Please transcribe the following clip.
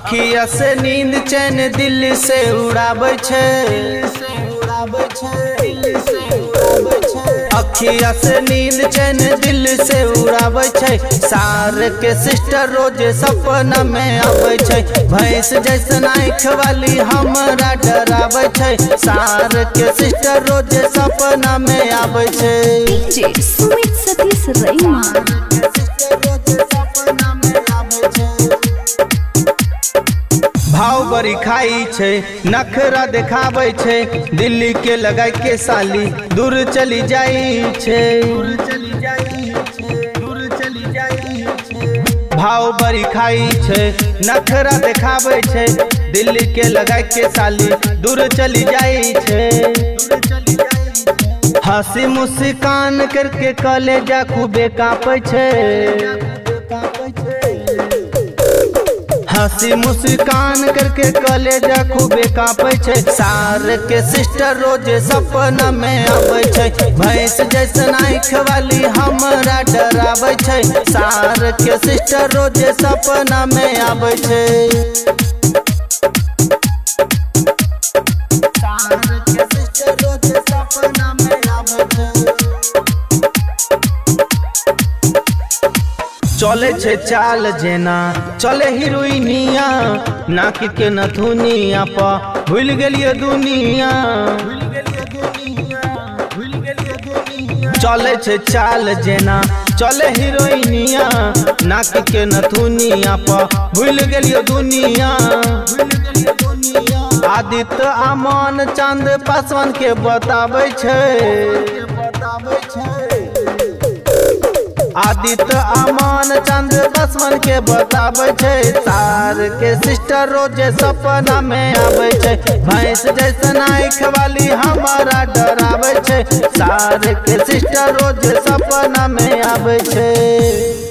अखिया से नींद चैन दिल से उड़ाबै छै, अखिया से नींद चैन दिल से उड़ाबै छै। सार के सिस्टर रोज सपना में आबै छै, भैंस जैसन आँख वाली हमरा डराबै छै। सार के सिस्टर रोज सपना में आबै छै। डीजे सुमित सतीश रईमान भाव बड़ी खाई छै, नखरा देखाबै छै, दिल्ली के लगाई के साली दूर चली जाई छै। भाव बड़ी खाई छै, नखरा देखाबै छै, दिल्ली के लगाई के साली दूर चली जाई छै। हंसी मुस्कान करके कलेजा खूबे कांपै छै, हंसी मुस्कान करके कलेजा खूबे कांपै छै। सार के सिस्टर रोज सपना में आबै छै, भैंस जैसन आँख वाली हमरा डराबै छै। सार के सिस्टर रोज सपना में आबै छै। सार के सिस्टर रोज सपना में आबै छै। चले छे चाल जेना चले हीरोइनिया, नाक के नथुनिया पा भूल गेलिए दुनिया। चले छे चाल जेना चले हीरोइनिया, नाक के नथुनिया पा भूल गेलिए दुनिया। आदित्य अमन चांद पासवान के बताबै छै, आदित्य अमन चंद पासवान के बताबै छै। सार के सिस्टर रोज सपना में आबै छै, भैंस जैसन आँख वाली हमारा डराबै छै। सार के सिस्टर रोज सपना में आबै छै।